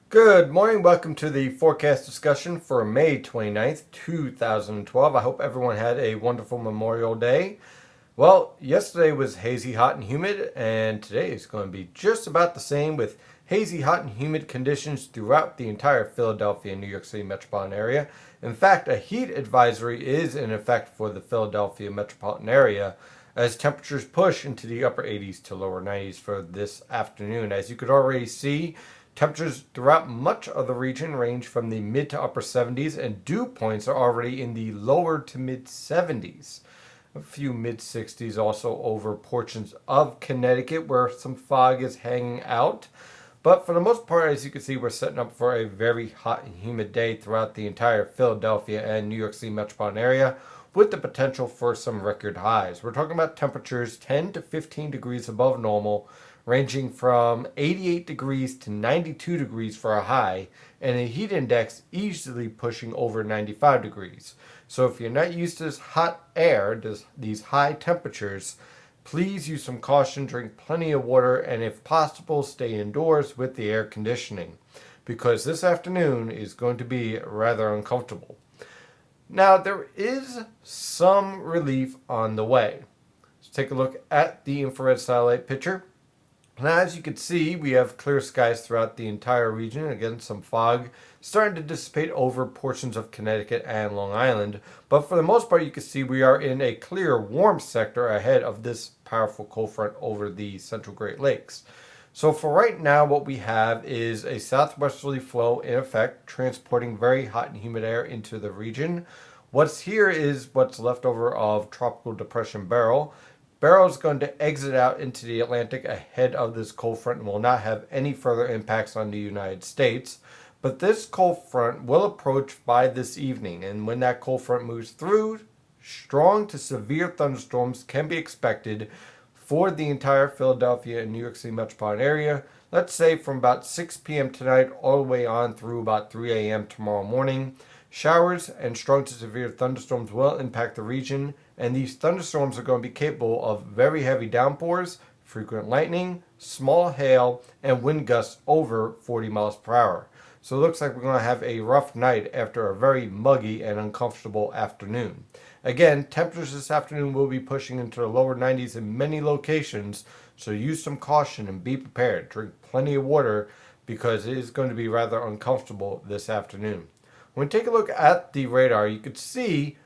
Good morning. Welcome to the forecast discussion for May 29th, 2012. I hope everyone had a wonderful Memorial Day. Well, yesterday was hazy, hot, and humid, and today is going to be just about the same with hazy, hot, and humid conditions throughout the entire Philadelphia and New York City metropolitan area. In fact, a heat advisory is in effect for the Philadelphia metropolitan area as temperatures push into the upper 80s to lower 90s for this afternoon. As you could already see, temperatures throughout much of the region range from the mid to upper 70s, and dew points are already in the lower to mid 70s. A few mid 60s also over portions of Connecticut where some fog is hanging out. But for the most part, as you can see, we're setting up for a very hot and humid day throughout the entire Philadelphia and New York City metropolitan area, with the potential for some record highs. We're talking about temperatures 10 to 15 degrees above normal, ranging from 88 degrees to 92 degrees for a high, and a heat index easily pushing over 95 degrees. So if you're not used to this hot air, these high temperatures, please use some caution, drink plenty of water, and if possible, stay indoors with the air conditioning, because this afternoon is going to be rather uncomfortable. Now, there is some relief on the way. Let's take a look at the infrared satellite picture. Now, as you can see, we have clear skies throughout the entire region. Again, some fog starting to dissipate over portions of Connecticut and Long Island. But for the most part, you can see we are in a clear, warm sector ahead of this powerful cold front over the central Great Lakes. So for right now, what we have is a southwesterly flow in effect, transporting very hot and humid air into the region. What's here is what's left over of Tropical Depression Beryl. Beryl is going to exit out into the Atlantic ahead of this cold front and will not have any further impacts on the United States. But this cold front will approach by this evening, and when that cold front moves through, strong to severe thunderstorms can be expected for the entire Philadelphia and New York City metropolitan area. Let's say from about 6 p.m. tonight all the way on through about 3 a.m. tomorrow morning. Showers and strong to severe thunderstorms will impact the region, and these thunderstorms are going to be capable of very heavy downpours, frequent lightning, small hail, and wind gusts over 40 miles per hour. So it looks like we're going to have a rough night after a very muggy and uncomfortable afternoon. Again, temperatures this afternoon will be pushing into the lower 90s in many locations, so use some caution and be prepared. Drink plenty of water because it is going to be rather uncomfortable this afternoon. When we take a look at the radar, you could see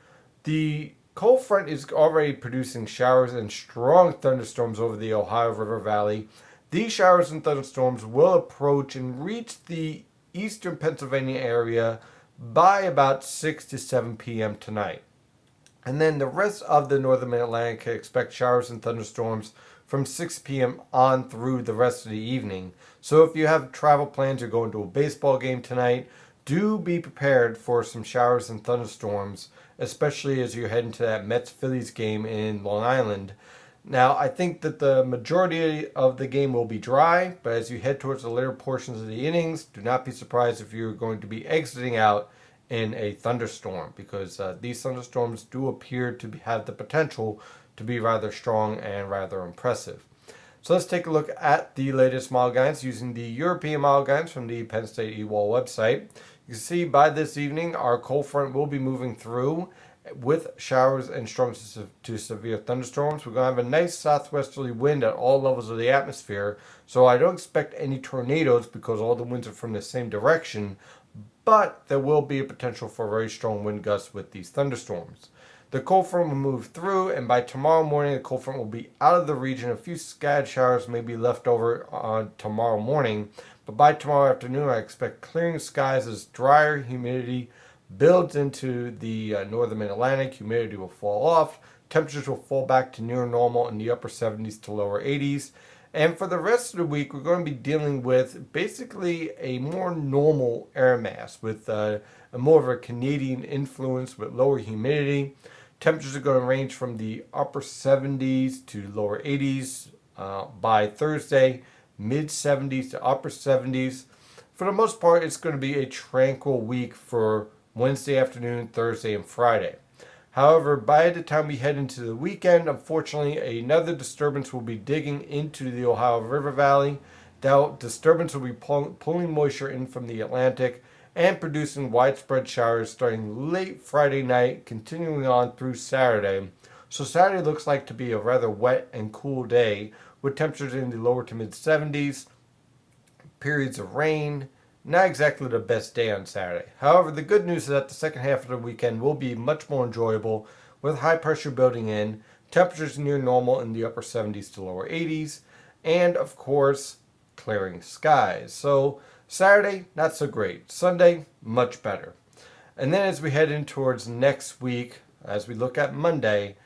the cold front is already producing showers and strong thunderstorms over the Ohio River Valley. These showers and thunderstorms will approach and reach the eastern Pennsylvania area by about 6 to 7 p.m. tonight. And then the rest of the northern Mid-Atlantic can expect showers and thunderstorms from 6 p.m. on through the rest of the evening. So if you have travel plans or going to a baseball game tonight, do be prepared for some showers and thunderstorms, especially as you head into that Mets-Phillies game in Long Island. Now, I think that the majority of the game will be dry, but as you head towards the later portions of the innings, do not be surprised if you're going to be exiting out in a thunderstorm, because these thunderstorms do appear to have the potential to be rather strong and rather impressive. So let's take a look at the latest model guidance using the European model guidance from the Penn State EWOL website. You can see by this evening our cold front will be moving through with showers and strong to severe thunderstorms. We're going to have a nice southwesterly wind at all levels of the atmosphere, so I don't expect any tornadoes because all the winds are from the same direction, but there will be a potential for very strong wind gusts with these thunderstorms. The cold front will move through, and by tomorrow morning, the cold front will be out of the region. A few scattered showers may be left over on tomorrow morning, but by tomorrow afternoon, I expect clearing skies as drier humidity builds into the northern Mid-Atlantic. Humidity will fall off. Temperatures will fall back to near normal in the upper 70s to lower 80s. And for the rest of the week, we're going to be dealing with basically a more normal air mass with a more of a Canadian influence with lower humidity. Temperatures are going to range from the upper 70s to lower 80s by Thursday, mid 70s to upper 70s. For the most part, it's going to be a tranquil week for Wednesday afternoon, Thursday, and Friday. However, by the time we head into the weekend, unfortunately, another disturbance will be digging into the Ohio River Valley. Disturbance will be pulling moisture in from the Atlantic and producing widespread showers starting late Friday night, continuing on through Saturday. So Saturday looks like to be a rather wet and cool day with temperatures in the lower to mid 70s, periods of rain. Not exactly the best day on Saturday. However, the good news is that the second half of the weekend will be much more enjoyable with high pressure building in, temperatures near normal in the upper 70s to lower 80s, and of course, clearing skies. So Saturday, not so great. Sunday, much better. And then as we head in towards next week, as we look at Monday,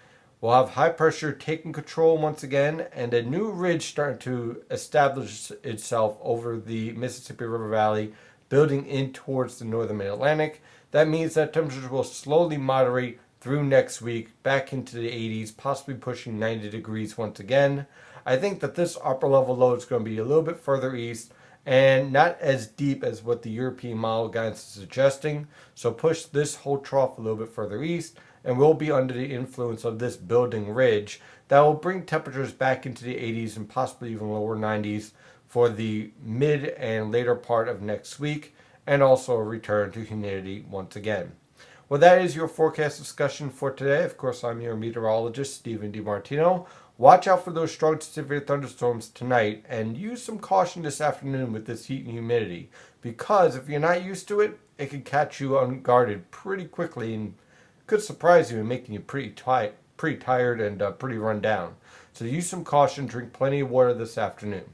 we'll have high pressure taking control once again and a new ridge starting to establish itself over the Mississippi River Valley, building in towards the northern mid-Atlantic. That means that temperatures will slowly moderate through next week, back into the 80s, possibly pushing 90 degrees once again. I think that this upper level low is going to be a little bit further east and not as deep as what the European model guidance is suggesting. So push this whole trough a little bit further east, and we'll be under the influence of this building ridge that will bring temperatures back into the 80s and possibly even lower 90s for the mid and later part of next week, and also a return to humidity once again. Well, that is your forecast discussion for today. Of course, I'm your meteorologist, Stephen DiMartino. Watch out for those strong to severe thunderstorms tonight and use some caution this afternoon with this heat and humidity, because if you're not used to it, it can catch you unguarded pretty quickly and could surprise you and making you pretty tired and pretty run down. So use some caution, drink plenty of water this afternoon.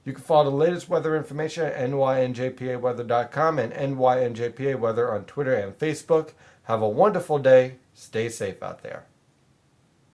You can follow the latest weather information at nynjpaweather.com and nynjpaweather on Twitter and Facebook. Have a wonderful day. Stay safe out there.